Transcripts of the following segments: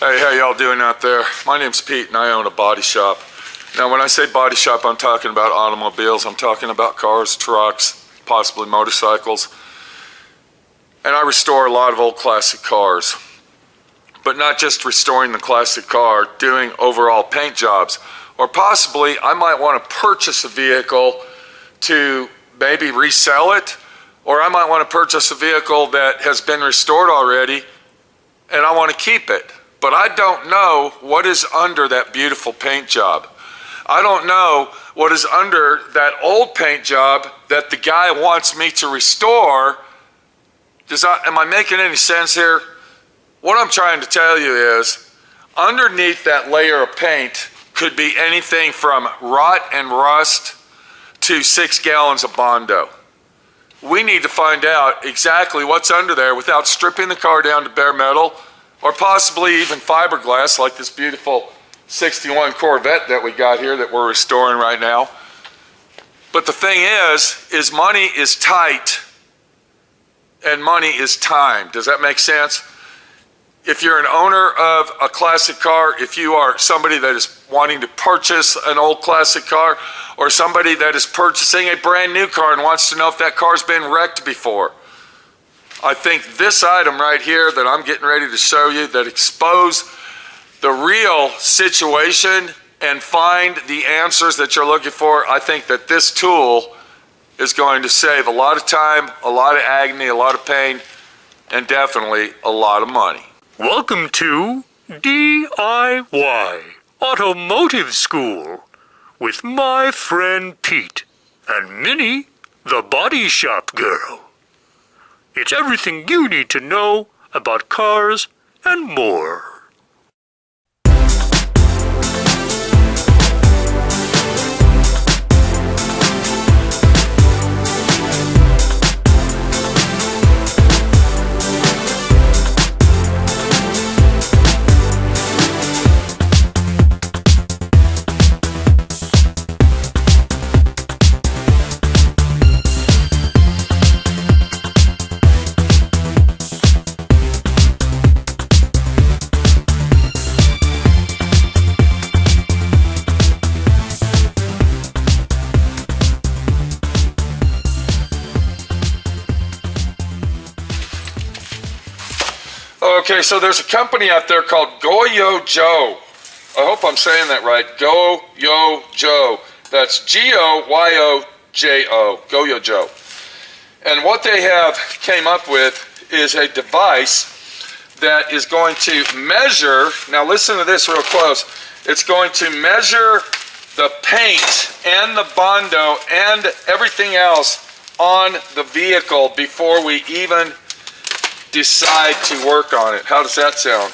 Hey, how y'all doing out there? My name's Pete and I own a body shop. Now when I say body shop, I'm talking about automobiles, I'm talking about cars, trucks, possibly motorcycles. And I restore a lot of old classic cars. But not just restoring the classic car, doing overall paint jobs. Or possibly I might want to purchase a vehicle to maybe resell it, or I might want to purchase a vehicle that has been restored already and I want to keep it. But I don't know what is under that beautiful paint job. I don't know what is under that old paint job that the guy wants me to restore. Am I making any sense here? What I'm trying to tell you is, underneath that layer of paint could be anything from rot and rust to 6 gallons of Bondo. We need to find out exactly what's under there without stripping the car down to bare metal, or possibly even fiberglass like this beautiful 61 Corvette that we got here that we're restoring right now. But the thing is money is tight and money is time. Does that make sense? If you're an owner of a classic car, if you are somebody that is wanting to purchase an old classic car, or somebody that is purchasing a brand new car and wants to know if that car's been wrecked before, I think this item right here that I'm getting ready to show you that expose the real situation and find the answers that you're looking for, I think that this tool is going to save a lot of time, a lot of agony, a lot of pain, and definitely a lot of money. Welcome to D.I.Y. Automotive School with my friend Pete and Minnie, the body shop girl. It's everything you need to know about cars and more. Okay, so there's a company out there called Goyojo. I hope I'm saying that right. Goyojo. That's G-O-Y-O-J-O. Goyojo. And what they have came up with is a device that is going to measure, now listen to this real close, it's going to measure the paint and the Bondo and everything else on the vehicle before we even decide to work on it. How does that sound?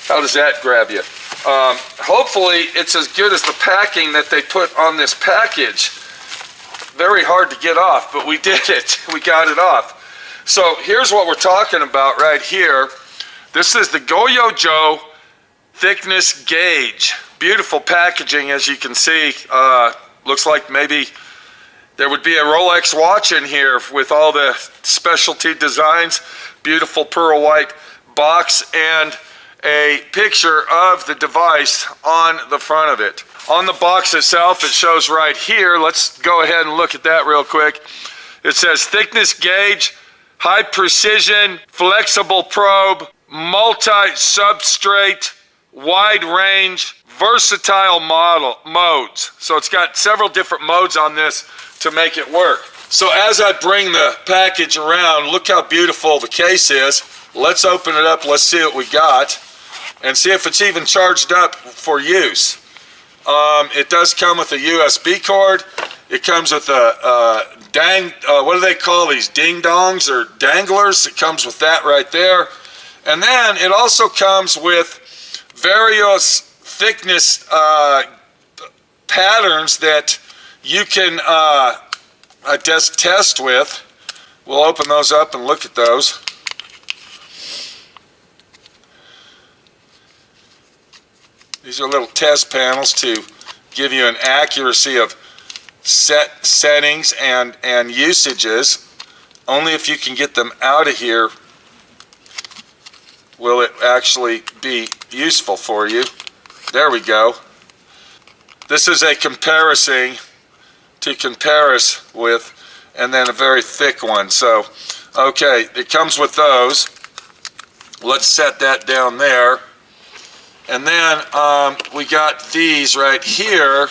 How does that grab you? Hopefully it's as good as the packing that they put on this package. Very hard to get off, but we did it. We got it off. So here's what we're talking about right here. This is the Goyojo Thickness Gauge. Beautiful packaging, as you can see. Looks like maybe there would be a Rolex watch in here with all the specialty designs. Beautiful pearl white box and a picture of the device on the front of it. On the box itself, it shows right here. Let's go ahead and look at that real quick. It says thickness gauge, high precision, flexible probe, multi-substrate, wide range, versatile modes. So it's got several different modes on this to make it work. So as I bring the package around, look how beautiful the case is. Let's open it up, let's see what we got, and see if it's even charged up for use. It does come with a USB cord. It comes with a what do they call these, ding-dongs or danglers? It comes with that right there. And then it also comes with various thickness patterns that you can test with. We'll open those up and look at those. These are little test panels to give you an accuracy of settings and usages. Only if you can get them out of here will it actually be useful for you. There we go. This is a comparison to compare us with, and then a very thick one. So, okay, it comes with those. Let's set that down there. And then we got these right here,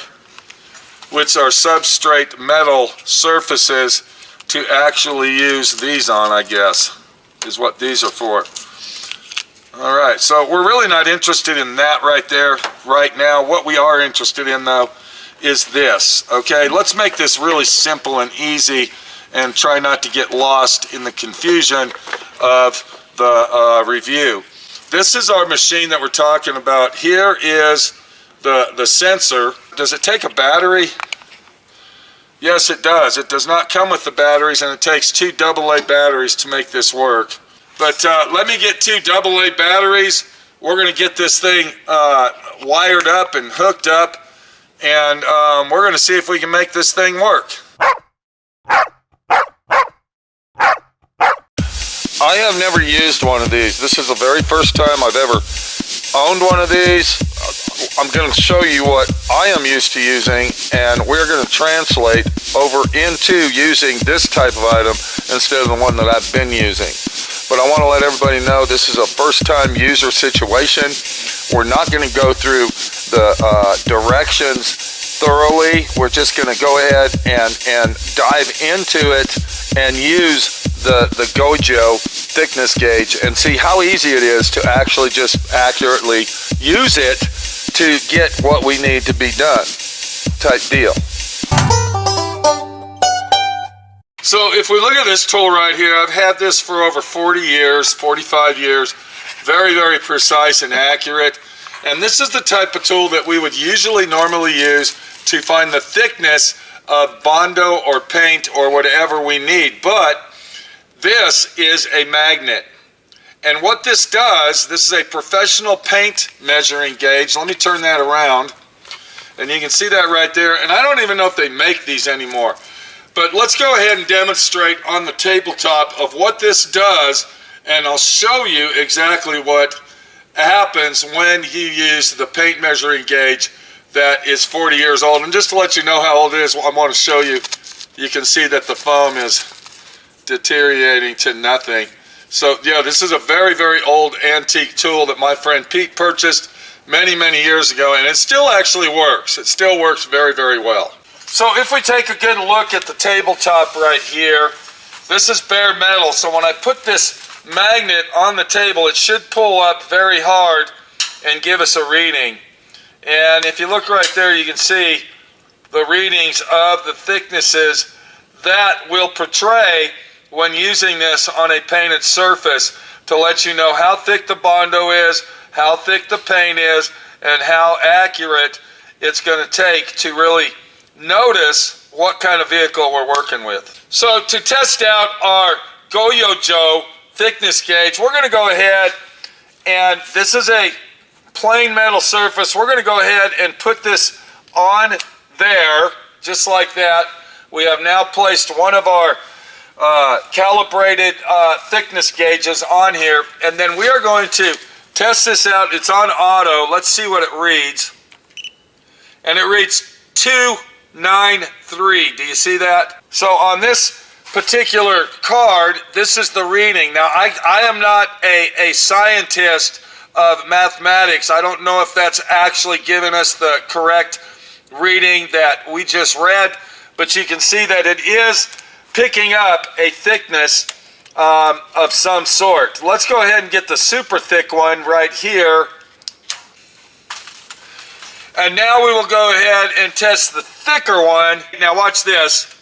which are substrate metal surfaces to actually use these on, I guess, is what these are for. All right, so we're really not interested in that right there right now. What we are interested in, though, is this. Okay, let's make this really simple and easy and try not to get lost in the confusion of the review. This is our machine that we're talking about. Here is the sensor. Does it take a battery? Yes, it does. It does not come with the batteries, and it takes 2 AA batteries to make this work. But let me get 2 AA batteries. We're going to get this thing wired up and hooked up, and we're going to see if we can make this thing work. I have never used one of these. This is the very first time I've ever owned one of these. I'm going to show you what I am used to using, and we're going to translate over into using this type of item instead of the one that I've been using. But I want to let everybody know this is a first-time user situation. We're not going to go through the directions thoroughly. We're just going to go ahead and dive into it and use the Goyojo Thickness Gauge and see how easy it is to actually just accurately use it to get what we need to be done, type deal. So if we look at this tool right here, I've had this for over 40 years, 45 years, very, very precise and accurate. And this is the type of tool that we would usually normally use to find the thickness of Bondo or paint or whatever we need. But this is a magnet. And what this does, this is a professional paint measuring gauge. Let me turn that around. And you can see that right there. And I don't even know if they make these anymore. But let's go ahead and demonstrate on the tabletop of what this does. And I'll show you exactly what happens when you use the paint measuring gauge that is 40 years old. And just to let you know how old it is, I want to show you. You can see that the foam is deteriorating to nothing. So yeah, this is a very, very old antique tool that my friend Pete purchased many, many years ago, and it still actually works. It still works very, very well. So if we take a good look at the tabletop right here, this is bare metal. So when I put this magnet on the table, it should pull up very hard and give us a reading. And if you look right there, you can see the readings of the thicknesses that will portray when using this on a painted surface to let you know how thick the Bondo is, how thick the paint is, and how accurate it's going to take to really notice what kind of vehicle we're working with. So to test out our Goyojo Thickness Gauge, we're going to go ahead, and this is a plain metal surface. We're going to go ahead and put this on there, just like that. We have now placed one of our calibrated thickness gauges on here, and then we are going to test this out. It's on auto. Let's see what it reads. And it reads 293. Do you see that? So on this particular card, this is the reading. Now I am not a scientist of mathematics. I don't know if that's actually given us the correct reading that we just read, but you can see that it is picking up a thickness of some sort. Let's go ahead and get the super thick one right here. And now we will go ahead and test the thicker one. Now watch this.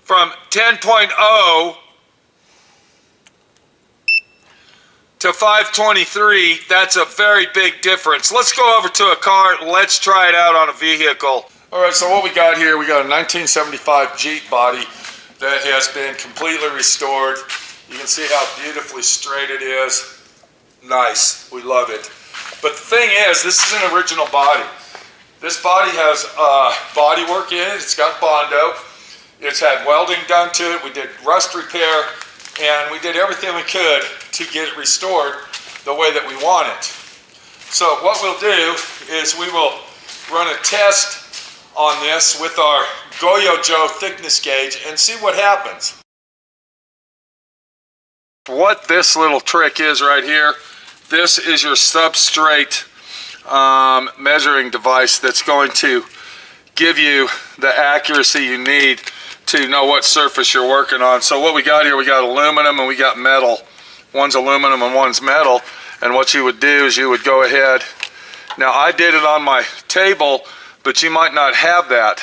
From 10.0 to 523, that's a very big difference. Let's go over to a car. Let's try it out on a vehicle. All right, so what we got here, we got a 1975 Jeep body that has been completely restored. You can see how beautifully straight it is. Nice, we love it. But the thing is, this is an original body. This body has bodywork in it. It's got Bondo. It's had welding done to it. We did rust repair. and we did everything we could to get it restored the way that we want it. So what we'll do is we will run a test on this with our Goyojo Thickness Gauge and see what happens. What this little trick is right here, this is your substrate measuring device that's going to give you the accuracy you need to know what surface you're working on. So what we got here, we got aluminum and we got metal. One's aluminum and one's metal. And what you would do is you would go ahead, now I did it on my table, but you might not have that.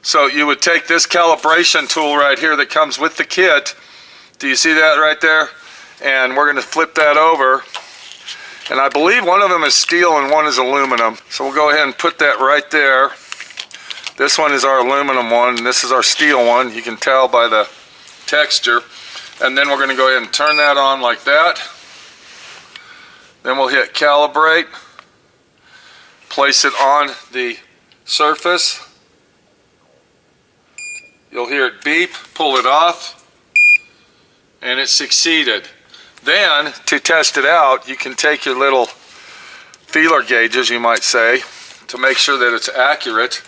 So you would take this calibration tool right here that comes with the kit. Do you see that right there? And we're going to flip that over. And I believe one of them is steel and one is aluminum. So we'll go ahead and put that right there. This one is our aluminum one, and this is our steel one. You can tell by the texture. And then we're going to go ahead and turn that on like that. Then we'll hit calibrate. Place it on the surface. You'll hear it beep, pull it off, and it succeeded. Then, to test it out, you can take your little feeler gauges, you might say, to make sure that it's accurate,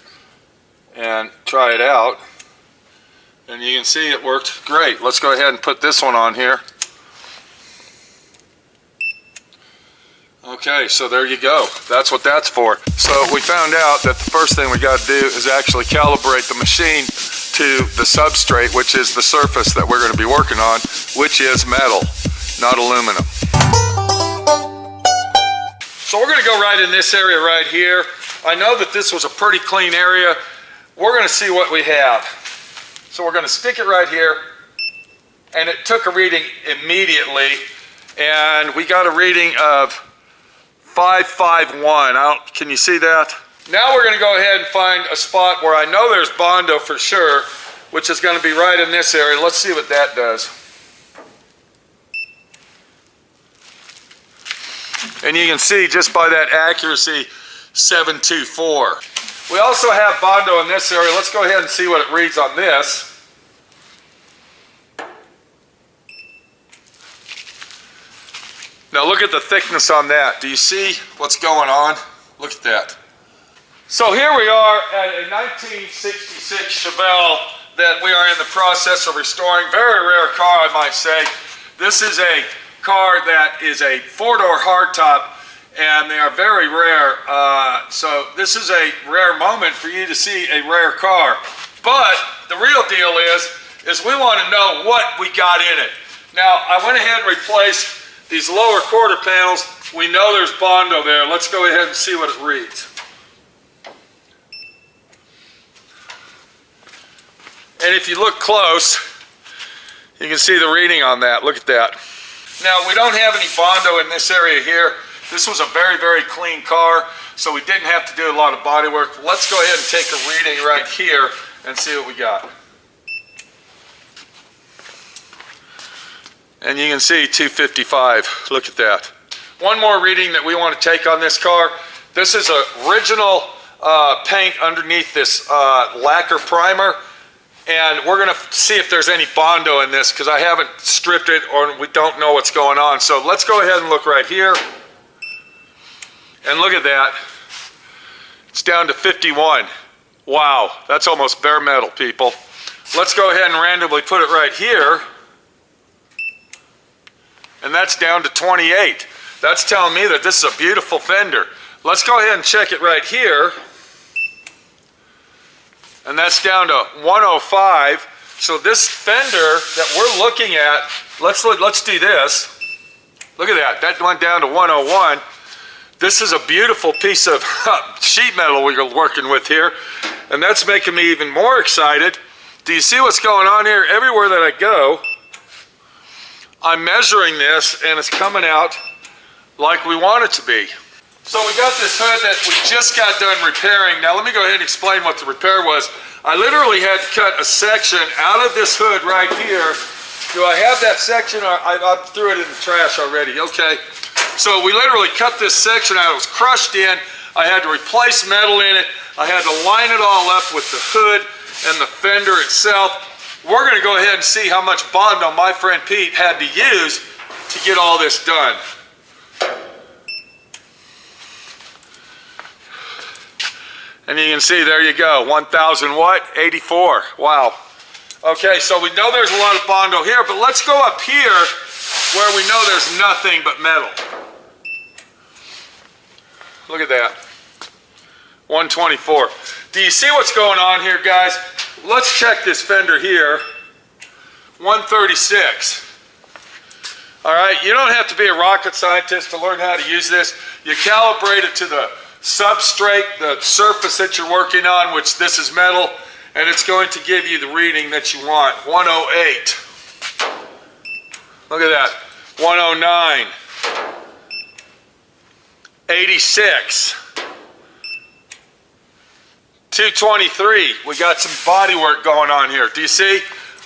and try it out. And you can see it worked great. Let's go ahead and put this one on here. Okay, so there you go. That's what that's for. So we found out that the first thing we got to do is actually calibrate the machine to the substrate, which is the surface that we're going to be working on, which is metal, not aluminum. So we're going to go right in this area right here. I know that this was a pretty clean area. We're going to see what we have. So we're going to stick it right here, and it took a reading immediately, and we got a reading of 551. Can you see that? Now we're going to go ahead and find a spot where I know there's Bondo for sure, which is going to be right in this area. Let's see what that does. And you can see just by that accuracy, 724. We also have Bondo in this area. Let's go ahead and see what it reads on this. Now look at the thickness on that. Do you see what's going on? Look at that. So here we are at a 1966 Chevelle that we are in the process of restoring. Very rare car, I might say. This is a car that is a four-door hardtop, and they are very rare. So this is a rare moment for you to see a rare car. But the real deal is we want to know what we got in it. Now, I went ahead and replaced these lower quarter panels. We know there's Bondo there. Let's go ahead and see what it reads. And if you look close, you can see the reading on that. Look at that. Now, we don't have any Bondo in this area here. This was a very, very clean car, so we didn't have to do a lot of body work. Let's go ahead and take a reading right here and see what we got. And you can see 255. Look at that. One more reading that we want to take on this car. This is original paint underneath this lacquer primer. And we're going to see if there's any Bondo in this because I haven't stripped it or we don't know what's going on. So let's go ahead and look right here. And look at that. It's down to 51. Wow, that's almost bare metal, people. Let's go ahead and randomly put it right here. And that's down to 28. That's telling me that this is a beautiful fender. Let's go ahead and check it right here. And that's down to 105. So this fender that we're looking at, let's do this. Look at that. That went down to 101. This is a beautiful piece of sheet metal we're working with here. And that's making me even more excited. Do you see what's going on here? Everywhere that I go, I'm measuring this and it's coming out like we want it to be. So we got this hood that we just got done repairing. Now let me go ahead and explain what the repair was. I literally had to cut a section out of this hood right here. Do I have that section? I threw it in the trash already. Okay. So we literally cut this section out. It was crushed in. I had to replace metal in it. I had to line it all up with the hood and the fender itself. we're going to go ahead and see how much Bondo my friend Pete had to use to get all this done. And you can see, there you go, 1,000 what? 84. Wow. Okay, so we know there's a lot of Bondo here, but let's go up here where we know there's nothing but metal. Look at that. 124. Do you see what's going on here, guys? Let's check this fender here. 136. All right, you don't have to be a rocket scientist to learn how to use this. You calibrate it to the substrate, the surface that you're working on, which this is metal, and it's going to give you the reading that you want. 108. Look at that. 109. 86. 223. We got some body work going on here. Do you see?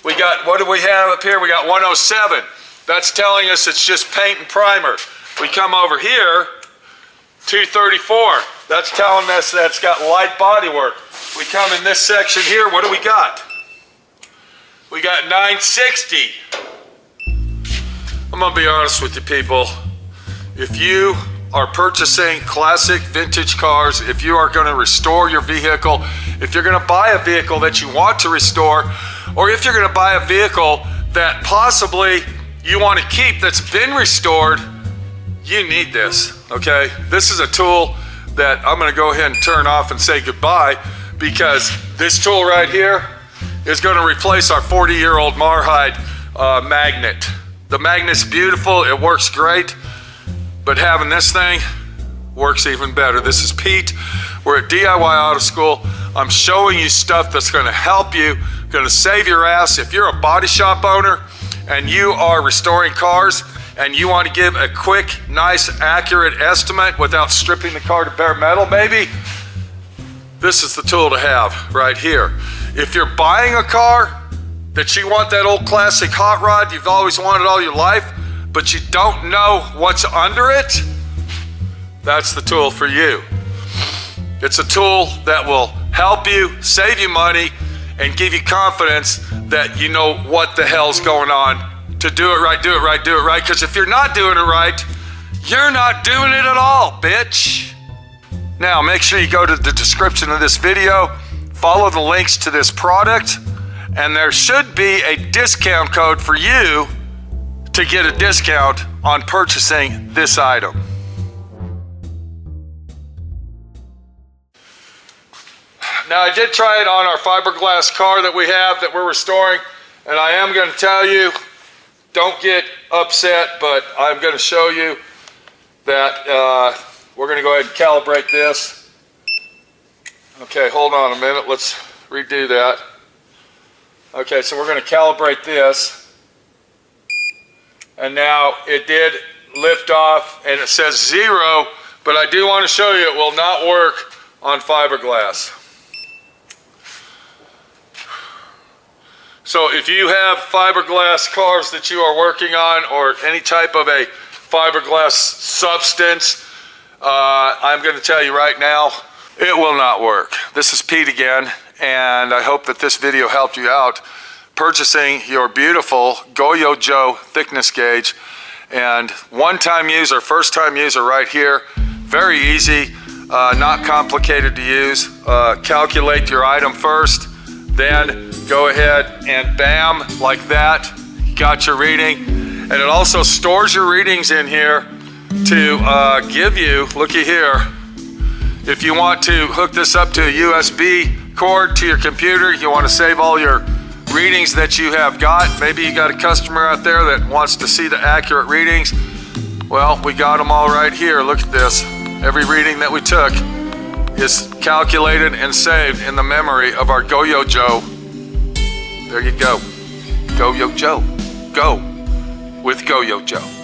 We got, what do we have up here? We got 107. That's telling us it's just paint and primer. We come over here, 234. That's telling us that it's got light body work. We come in this section here, what do we got? We got 960. I'm gonna be honest with you people. If you are purchasing classic vintage cars, if you are gonna restore your vehicle, if you're gonna buy a vehicle that you want to restore, or if you're gonna buy a vehicle that possibly you want to keep that's been restored, you need this, okay? This is a tool that I'm gonna go ahead and turn off and say goodbye, because this tool right here is gonna replace our 40-year-old Marhide magnet. The magnet's beautiful, it works great, but having this thing works even better. This is Pete. We're at D.I.Y. Auto School. I'm showing you stuff that's gonna help you, gonna save your ass. If you're a body shop owner and you are restoring cars and you want to give a quick, nice, accurate estimate without stripping the car to bare metal, maybe, this is the tool to have right here. If you're buying a car that you want that old classic hot rod you've always wanted all your life, but you don't know what's under it, that's the tool for you. It's a tool that will help you, save you money, and give you confidence that you know what the hell's going on to do it right, do it right, do it right. Because if you're not doing it right, you're not doing it at all, bitch. Now, make sure you go to the description of this video, follow the links to this product, and there should be a discount code for you to get a discount on purchasing this item. Now, I did try it on our fiberglass car that we have that we're restoring, and I am going to tell you, don't get upset, but I'm going to show you that we're going to go ahead and calibrate this. Okay, hold on a minute. Let's redo that. Okay, so we're going to calibrate this. And now it did lift off, and it says 0, but I do want to show you it will not work on fiberglass. So if you have fiberglass cars that you are working on, or any type of a fiberglass substance, I'm going to tell you right now, it will not work. This is Pete again, and I hope that this video helped you out purchasing your beautiful Goyojo Thickness Gauge. And one-time user, first-time user right here, very easy, not complicated to use. Calculate your item first, then go ahead and bam, like that, you got your reading. And it also stores your readings in here to give you, looky here, if you want to hook this up to a USB cord to your computer, you want to save all your readings that you have got. Maybe you got a customer out there that wants to see the accurate readings. Well, we got them all right here. Look at this. Every reading that we took is calculated and saved in the memory of our Goyojo. There you go. Goyojo. Go with Goyojo.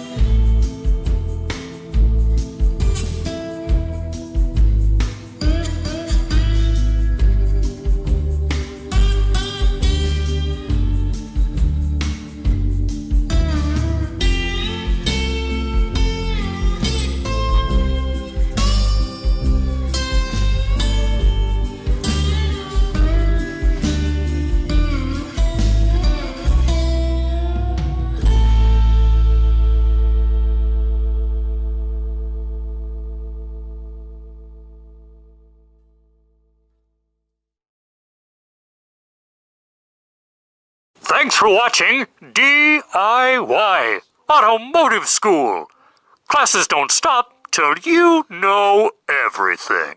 Thanks for watching D.I.Y. Automotive School. Classes don't stop till you know everything.